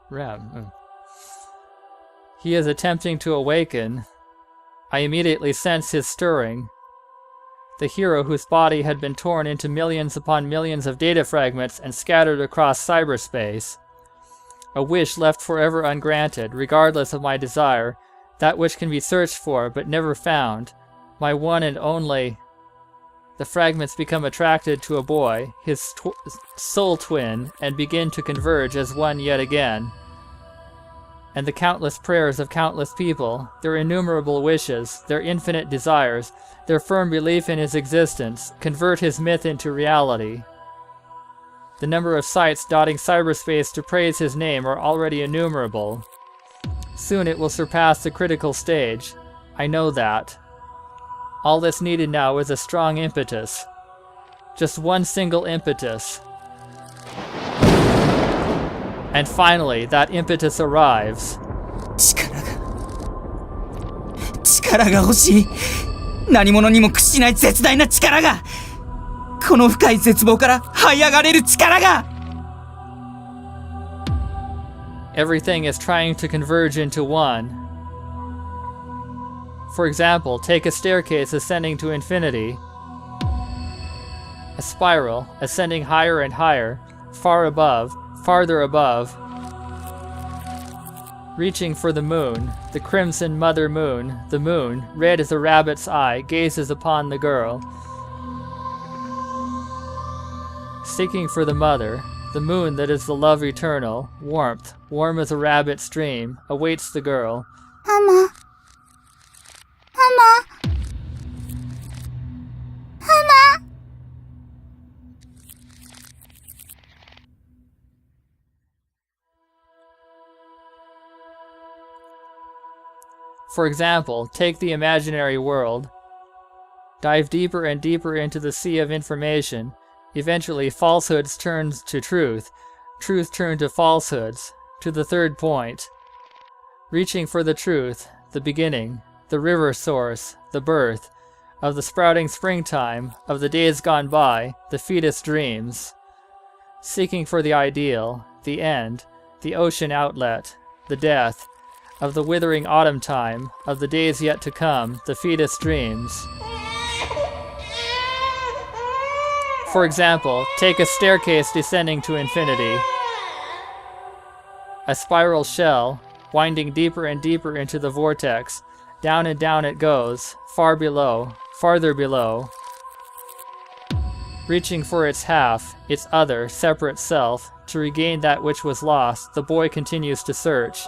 REM. He is attempting to awaken. I immediately sense his stirring. The hero whose body had been torn into millions upon millions of data fragments and scattered across cyberspace. A wish left forever ungranted, regardless of my desire, that which can be searched for but never found, my one and only. The fragments become attracted to a boy, his soul twin, and begin to converge as one yet again. And the countless prayers of countless people, their innumerable wishes, their infinite desires, their firm belief in his existence, convert his myth into reality. The number of sites dotting cyberspace to praise his name are already innumerable. Soon it will surpass the critical stage. I know that. All that's needed now is a strong impetus. Just one single impetus. And finally, that impetus arrives. 力が欲しい。何者にも屈しない絶大な力が。この深い絶望から這い上がれる力が。Everything is trying to converge into one. For example, take a staircase ascending to infinity. A spiral, ascending higher and higher, far above, farther above. Reaching for the moon, the crimson mother moon, the moon, red as a rabbit's eye, gazes upon the girl. Seeking for the mother, the moon that is the love eternal, warmth, warm as a rabbit's dream, awaits the girl. Mama. Mama. Mama. For example, take the imaginary world. Dive deeper and deeper into the sea of information. Eventually, falsehoods turn to truth. Truth turns to falsehoods, to the third point. Reaching for the truth, the beginning, the river source, the birth, of the sprouting springtime, of the days gone by, the fetus dreams. Seeking for the ideal, the end, the ocean outlet, the death, of the withering autumn time, of the days yet to come, the fetus dreams. For example, take a staircase descending to infinity. A spiral shell, winding deeper and deeper into the vortex. Down and down it goes, far below, farther below. Reaching for its half, its other, separate self, to regain that which was lost, the boy continues to search.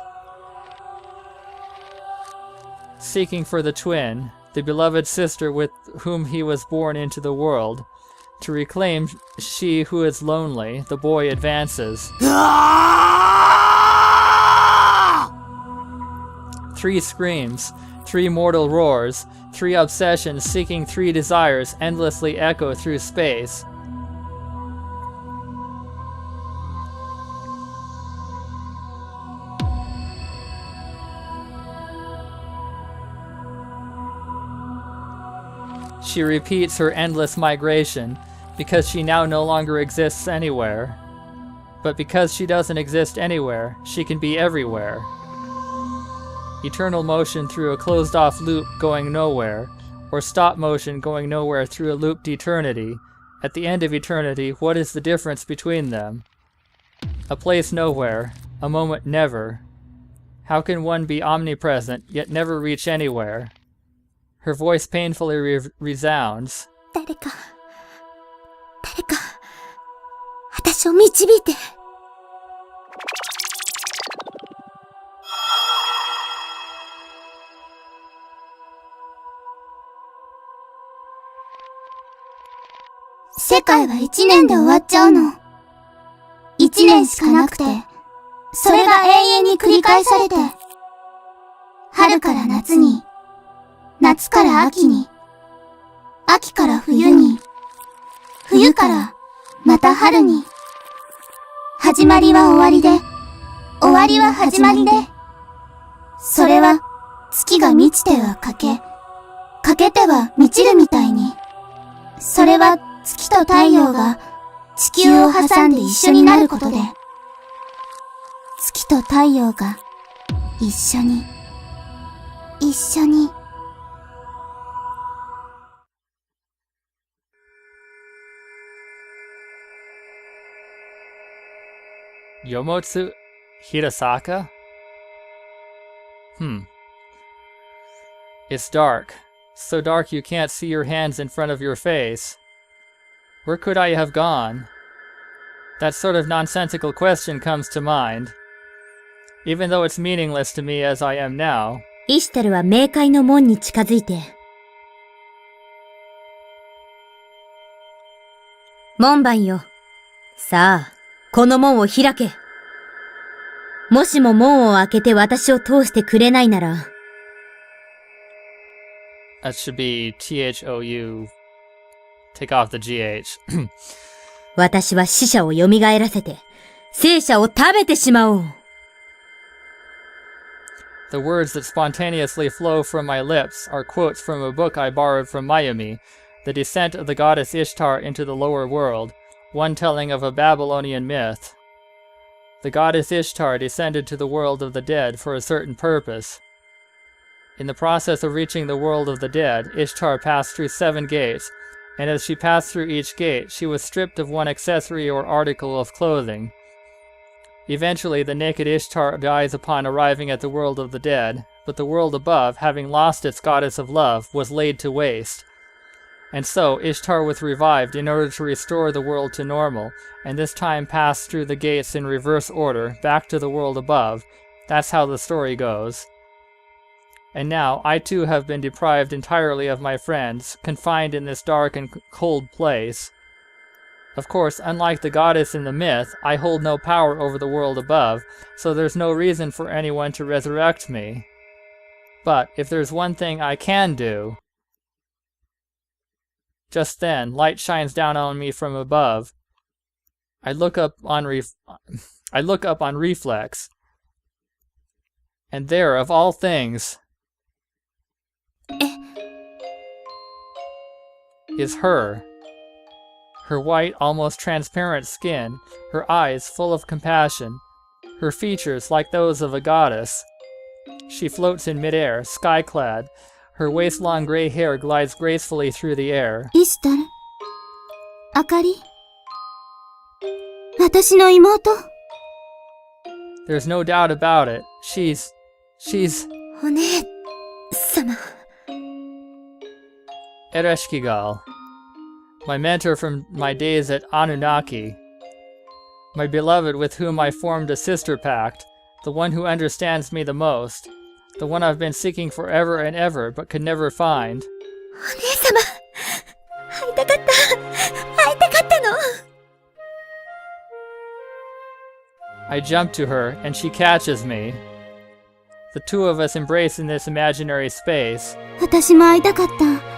Seeking for the twin, the beloved sister with whom he was born into the world. To reclaim she who is lonely, the boy advances. 3 screams, 3 mortal roars, 3 obsessions seeking 3 desires endlessly echo through space. She repeats her endless migration, because she now no longer exists anywhere. But because she doesn't exist anywhere, she can be everywhere. Eternal motion through a closed-off loop going nowhere, or stop motion going nowhere through a looped eternity. At the end of eternity, what is the difference between them? A place nowhere, a moment never. How can one be omnipresent, yet never reach anywhere? Her voice painfully resounds. 誰か、私を導いて。世界は1年で終わっちゃうの。1年しかなくて、それが永遠に繰り返されて、春から夏に、夏から秋に、秋から冬に、冬からまた春に。始まりは終わりで、終わりは始まりで。それは月が満ちては欠け、欠けては満ちるみたいに。それは月と太陽が地球を挟んで一緒になることで、月月と太陽が一緒に。Yomotsu Hirasaka? It's dark. So dark you can't see your hands in front of your face. Where could I have gone? That sort of nonsensical question comes to mind. Even though it's meaningless to me as I am now. イシュタルは冥界の門に近づいて。門番よ。さあ、この門を開け。もしも門を開けて私を通してくれないなら。That should be THOU. Take off the GH. 私は死者を蘇らせて、生者を食べてしまおう。The words that spontaneously flow from my lips are quotes from a book I borrowed from Mayumi, The Descent of the Goddess Ishtar into the Lower World, one telling of a Babylonian myth. The goddess Ishtar descended to the world of the dead for a certain purpose. In the process of reaching the world of the dead, Ishtar passed through 7 gates, and as she passed through each gate, she was stripped of one accessory or article of clothing. Eventually, the naked Ishtar dies upon arriving at the world of the dead, but the world above, having lost its goddess of love, was laid to waste. And so, Ishtar was revived in order to restore the world to normal, and this time passed through the gates in reverse order, back to the world above. That's how the story goes. And now, I too have been deprived entirely of my friends, confined in this dark and cold place. Of course, unlike the goddess in the myth, I hold no power over the world above, so there's no reason for anyone to resurrect me. But if there's one thing I can do... Just then, light shines down on me from above. I look up on reflex. And there, of all things... is her. Her white, almost transparent skin, her eyes full of compassion, her features like those of a goddess. She floats in midair, sky-clad. Her waist-long gray hair glides gracefully through the air. Ishtar? Akari? 私の妹? There's no doubt about it. She's... お姉様。Ereshkigal. My mentor from my days at Anunnaki. My beloved with whom I formed a sister pact. The one who understands me the most. The one I've been seeking forever and ever, but could never find. お姉様。会いたかったの。I jump to her, and she catches me. The two of us embrace in this imaginary space. 私も会いたかった。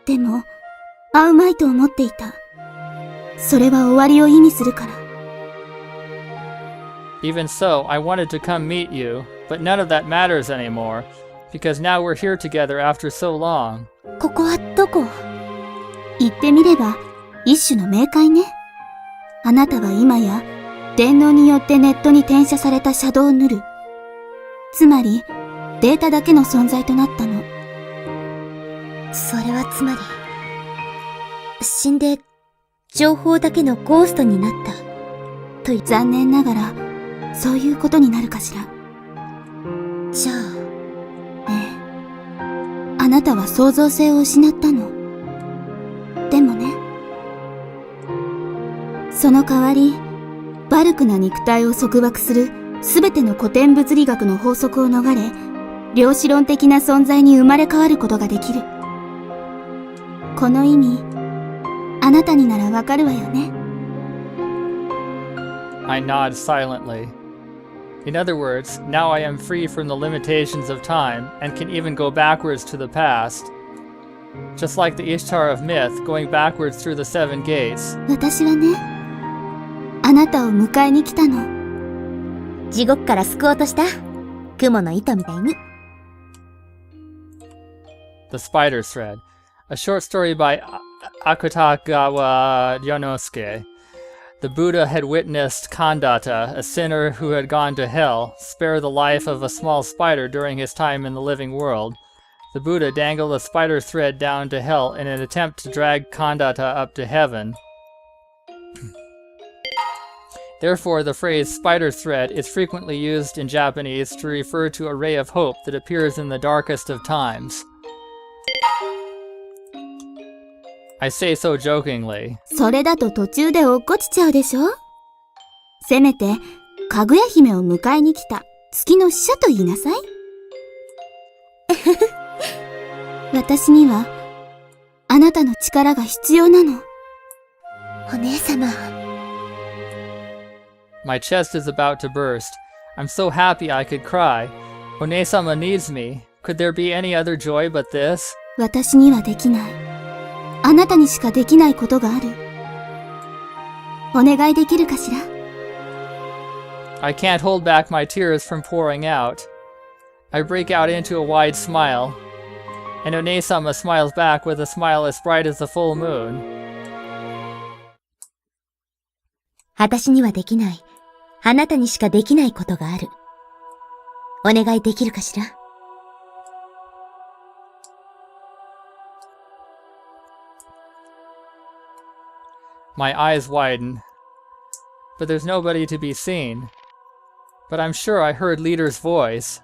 でも、会うまいと思っていた。それは終わりを意味するから。Even so, I wanted to come meet you, but none of that matters anymore, because now we're here together after so long. ここはどこ？言ってみれば、一種の冥界ね。あなたは今や、電脳によってネットに転写されたシャドウヌル。つまり、データだけの存在となったの。それはつまり、死んで情報だけのゴーストになったという。残念ながらそういうことになるかしら。じゃあ、ええ、あなたは創造性を失ったの。でもね、その代わりバルクな肉体を束縛するすべての古典物理学の法則を逃れ、量子論的な存在に生まれ変わることができる。この意味、あなたにならわかるわよね。I nod silently. In other words, now I am free from the limitations of time and can even go backwards to the past. Just like the Ishtar of myth going backwards through the 7 gates. 私はね、あなたを迎えに来たの。地獄から救おうとした雲の糸みたいに。The Spider Thread, a short story by Akutagawa Yonosuke. The Buddha had witnessed Kandata, a sinner who had gone to hell, spare the life of a small spider during his time in the living world. The Buddha dangled a spider thread down to hell in an attempt to drag Kandata up to heaven. Therefore, the phrase spider thread is frequently used in Japanese to refer to a ray of hope that appears in the darkest of times. I say so jokingly. それだと途中で落っこちちゃうでしょ？せめて、かぐや姫を迎えに来た月の使者と言いなさい。私には、あなたの力が必要なの。お姉様。My chest is about to burst. I'm so happy I could cry. One-sama needs me. Could there be any other joy but this? 私にはできない。あなたにしかできないことがある。お願いできるかしら？ I can't hold back my tears from pouring out. I break out into a wide smile, and One-sama smiles back with a smile as bright as the full moon. 私にはできない。あなたにしかできないことがある。お願いできるかしら？ My eyes widen, but there's nobody to be seen. But I'm sure I heard Leader's voice.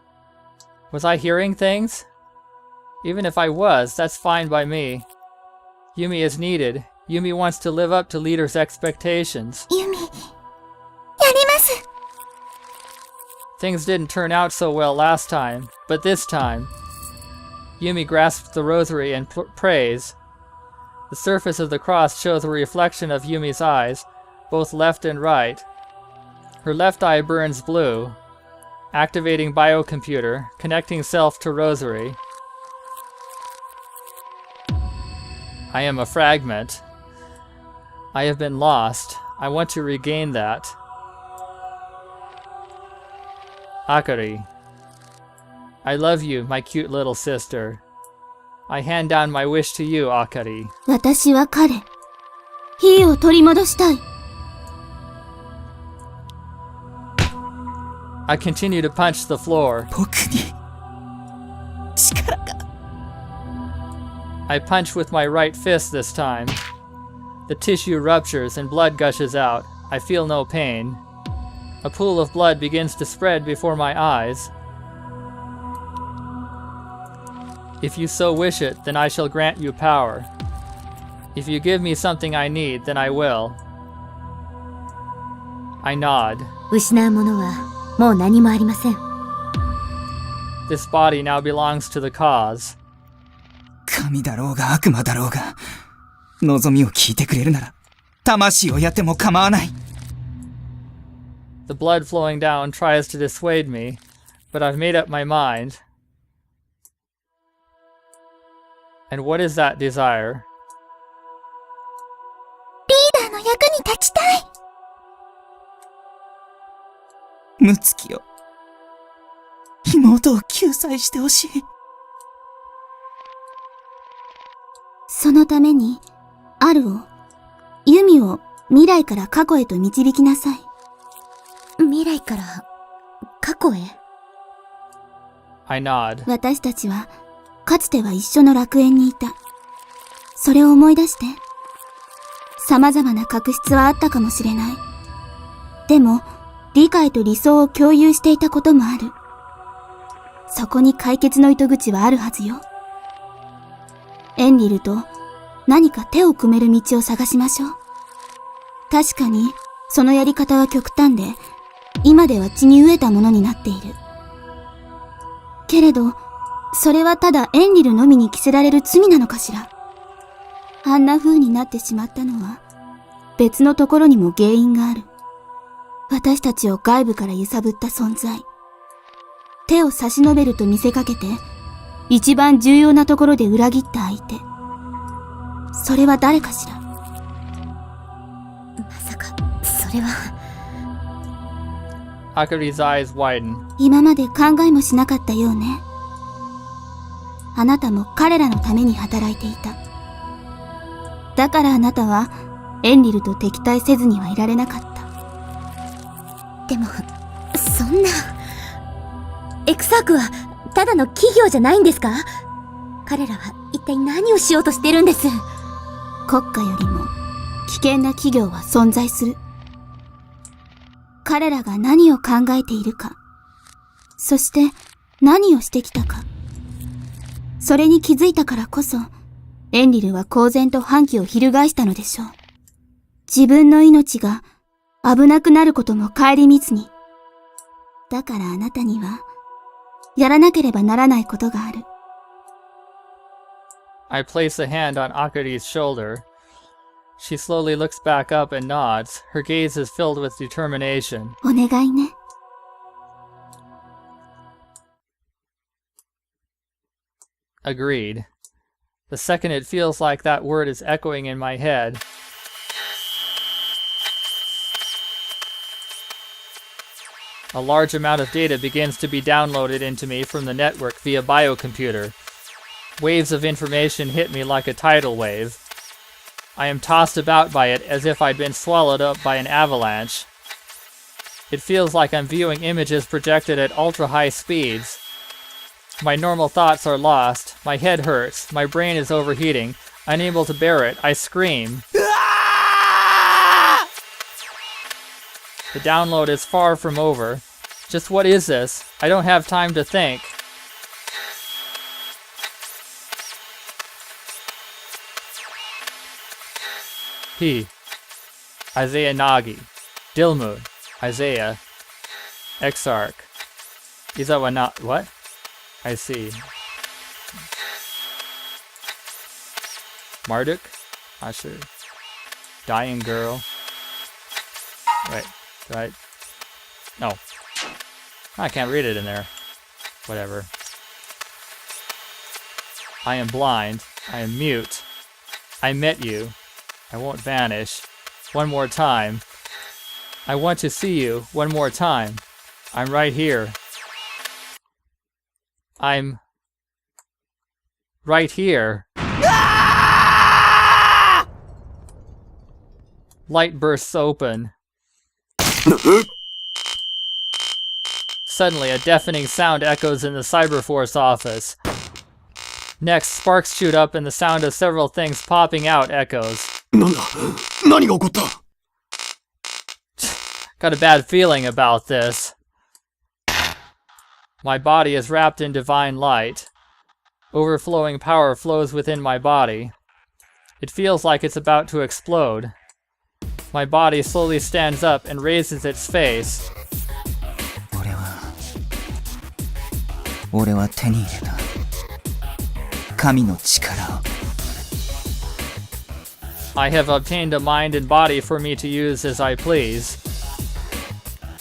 Was I hearing things? Even if I was, that's fine by me. Yumi is needed. Yumi wants to live up to Leader's expectations. ユミ、やります。 Things didn't turn out so well last time, but this time. Yumi grasped the rosary and prays. The surface of the cross shows a reflection of Yumi's eyes, both left and right. Her left eye burns blue, activating biocomputer, connecting self to rosary. I am a fragment. I have been lost. I want to regain that. Akari. I love you, my cute little sister. I hand down my wish to you, Akari. 私は彼。火を取り戻したい。I continue to punch the floor. 僕に力が。 I punch with my right fist this time. The tissue ruptures and blood gushes out. I feel no pain. A pool of blood begins to spread before my eyes. If you so wish it, then I shall grant you power. If you give me something I need, then I will. I nod. 失うものはもう何もありません。 This body now belongs to the cause. 神だろうが悪魔だろうが、望みを聞いてくれるなら、魂をやっても構わない。The blood flowing down tries to dissuade me, but I've made up my mind. And what is that desire? リーダーの役に立ちたい。ムツキよ。妹を救済してほしい。そのために、アルを、ユミを未来から過去へと導きなさい。未来から過去へ？ I nod. 私たちは、かつては一緒の楽園にいた。それを思い出して。様々な確執はあったかもしれない。でも、理解と理想を共有していたこともある。そこに解決の糸口はあるはずよ。エンリルと何か手を組める道を探しましょう。確かに、そのやり方は極端で、今では血に飢えたものになっている。けれど、それはただエンリルのみに着せられる罪なのかしら。あんな風になってしまったのは、別のところにも原因がある。私たちを外部から揺さぶった存在。手を差し伸べると見せかけて、一番重要なところで裏切った相手。それは誰かしら。まさか、それは。Akari's eyes widen. 今まで考えもしなかったようね。あなたも彼らのために働いていた。だからあなたはエンリルと敵対せずにはいられなかった。でも、そんな。エクサークは、ただの企業じゃないんですか？彼らは一体何をしようとしてるんです？国家よりも危険な企業は存在する。彼らが何を考えているか、そして何をしてきたか。それに気づいたからこそ、エンリルは公然と反旗を翻したのでしょう。自分の命が危なくなることも顧みずに。だからあなたには、やらなければならないことがある。I place a hand on Akari's shoulder. She slowly looks back up and nods. Her gaze is filled with determination. お願いね。Agreed. The second it feels like that word is echoing in my head, a large amount of data begins to be downloaded into me from the network via biocomputer. Waves of information hit me like a tidal wave. I am tossed about by it as if I'd been swallowed up by an avalanche. It feels like I'm viewing images projected at ultra-high speeds. My normal thoughts are lost, my head hurts, my brain is overheating. Unable to bear it, I scream. The download is far from over. Just what is this? I don't have time to think. P. Isaiah Nagi. Dilmun. Isaiah. Exarch. Izawa na... What? I see. Marduk? Not sure. Dying girl. Wait. Right? No. I can't read it in there. Whatever. I am blind. I am mute. I met you. I won't vanish. One more time. I want to see you one more time. I'm right here. I'm right here. Light bursts open. Suddenly, a deafening sound echoes in the Cyberforce office. Next, sparks shoot up and the sound of several things popping out echoes. Got a bad feeling about this. My body is wrapped in divine light. Overflowing power flows within my body. It feels like it's about to explode. My body slowly stands up and raises its face. 俺は手に入れた神の力を。I have obtained a mind and body for me to use as I please.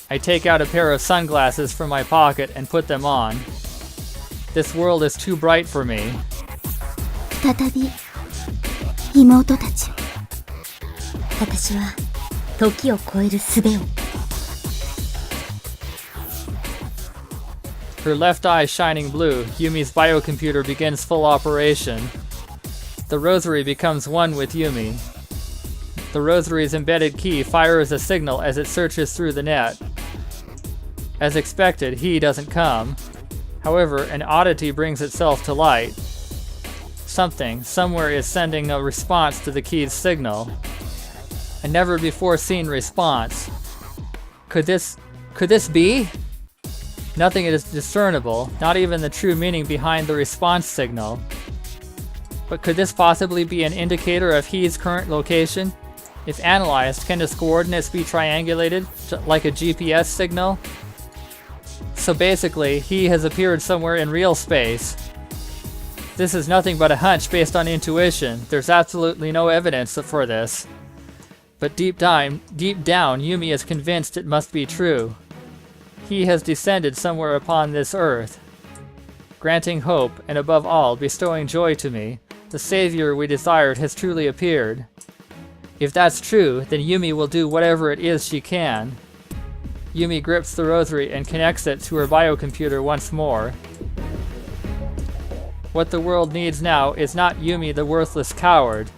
I take out a pair of sunglasses from my pocket and put them on. This world is too bright for me. 再び妹たち。私は時を超える術を。Her left eye shining blue, Yumi's biocomputer begins full operation. The rosary becomes one with Yumi. The rosary's embedded key fires a signal as it searches through the net. As expected, he doesn't come. However, an oddity brings itself to light. Something, somewhere is sending a response to the key's signal. A never-before-seen response. Could this be? Nothing is discernible, not even the true meaning behind the response signal. But could this possibly be an indicator of He's current location? If analyzed, can his coordinates be triangulated, like a GPS signal? So basically, he has appeared somewhere in real space. This is nothing but a hunch based on intuition. There's absolutely no evidence for this. But deep down, Yumi is convinced it must be true. He has descended somewhere upon this earth, granting hope and above all bestowing joy to me. The savior we desired has truly appeared. If that's true, then Yumi will do whatever it is she can. Yumi grips the rosary and connects it to her biocomputer once more. What the world needs now is not Yumi the worthless coward.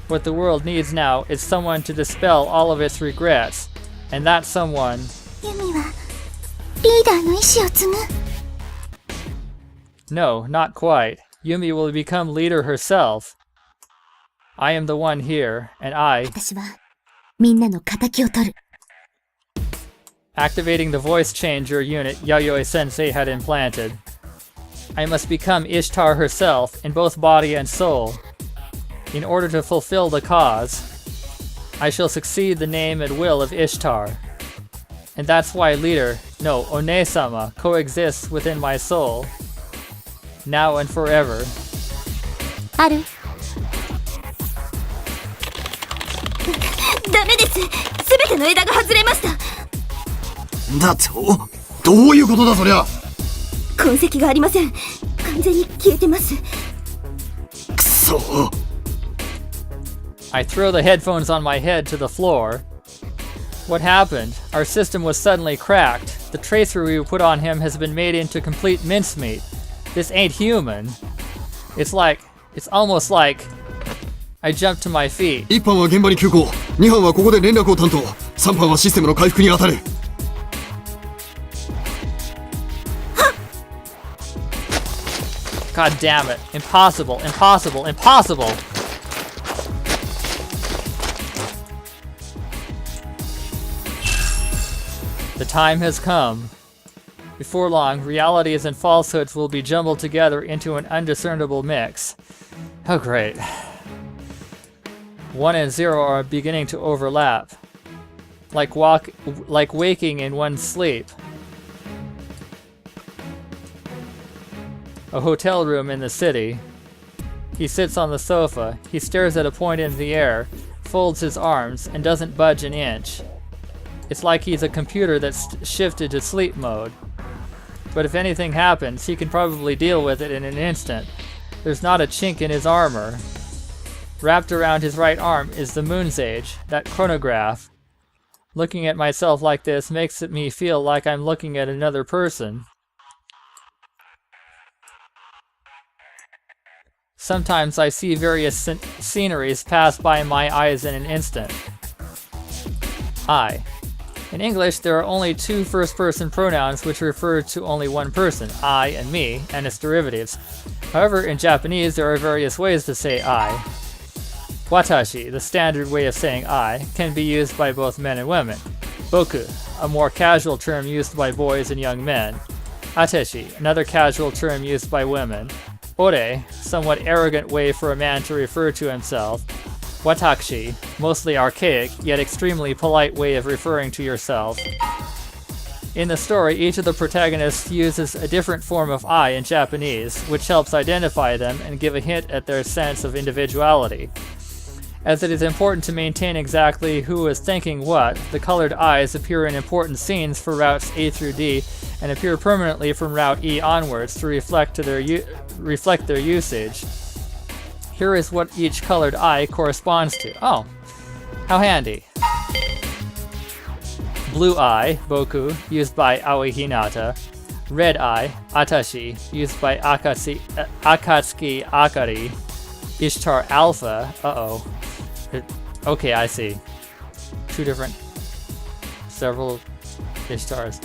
What the world needs now is someone to dispel all of its regrets, and that someone... ユミはリーダーの意志を継ぐ。 No, not quite. Yumi will become leader herself. I am the one here, and I... 私はみんなの仇を取る。 Activating the voice changer unit Yayoi-sensei had implanted. I must become Ishtar herself in both body and soul. In order to fulfill the cause, I shall succeed the name and will of Ishtar. And that's why leader, no, One-sama, coexists within my soul. Now and forever. ある？ダメです。すべての枝が外れました。だと？どういうことだそりゃ。痕跡がありません。完全に消えてます。くそ。I throw the headphones on my head to the floor. What happened? Our system was suddenly cracked. The tracer we put on him has been made into complete mincemeat. This ain't human. It's almost like... I jumped to my feet. 1班は現場に急行。2班はここで連絡を担当。3班はシステムの回復に当たる。God damn it. Impossible, impossible, impossible! The time has come. Before long, realities and falsehoods will be jumbled together into an undiscernible mix. Oh great. 1 and 0 are beginning to overlap. Like waking in one's sleep. A hotel room in the city. He sits on the sofa. He stares at a point in the air, folds his arms, and doesn't budge an inch. It's like he's a computer that's shifted to sleep mode. But if anything happens, he can probably deal with it in an instant. There's not a chink in his armor. Wrapped around his right arm is the moon's age, that chronograph. Looking at myself like this makes me feel like I'm looking at another person. Sometimes I see various sceneries pass by my eyes in an instant. I. In English, there are only 2 first-person pronouns which refer to only one person, I and me, and its derivatives. However, in Japanese, there are various ways to say I. Watashi, the standard way of saying I, can be used by both men and women. Boku, a more casual term used by boys and young men. Ateshi, another casual term used by women. Ore, somewhat arrogant way for a man to refer to himself. Watashi, mostly archaic, yet extremely polite way of referring to yourself. In the story, each of the protagonists uses a different form of I in Japanese, which helps identify them and give a hint at their sense of individuality. As it is important to maintain exactly who is thinking what, the colored I's appear in important scenes for routes A through D and appear permanently from route E onwards to reflect their usage. Here is what each colored eye corresponds to. Oh, how handy. Blue eye, Boku, used by Aoi Hinata. Red eye, Atashi, used by Akatsuki Akari. Ishtar Alpha, okay, I see. Several Ishtars.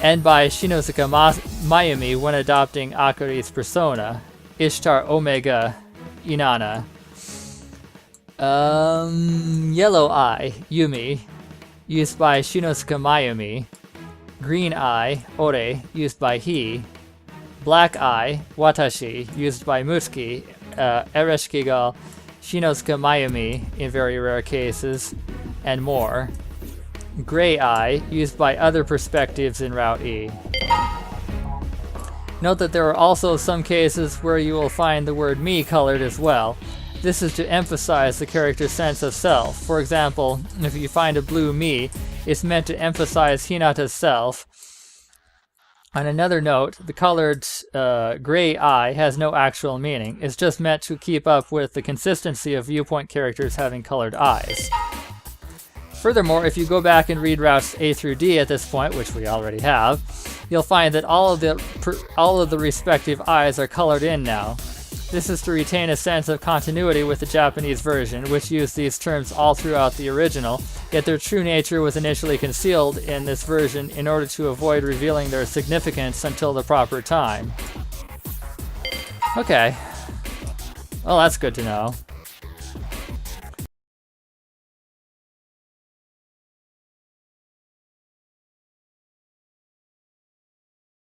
And by Shinosuke Mayumi when adopting Akari's persona. Ishtar Omega, Inanna. Yellow eye, Yumi, used by Shinosuke Mayumi. Green eye, Ore, used by he. Black eye, Watashi, used by Mutsuki, Ereshkigal, Shinosuke Mayumi in very rare cases, and more. Gray eye, used by other perspectives in Route E. Note that there are also some cases where you will find the word me colored as well. This is to emphasize the character's sense of self. For example, if you find a blue me, it's meant to emphasize Hinata's self. On another note, the colored gray eye has no actual meaning. It's just meant to keep up with the consistency of viewpoint characters having colored eyes. Furthermore, if you go back and read routes A through D at this point, which we already have, you'll find that all of the respective eyes are colored in now. This is to retain a sense of continuity with the Japanese version, which used these terms all throughout the original, yet their true nature was initially concealed in this version in order to avoid revealing their significance until the proper time. Okay. Well, that's good to know.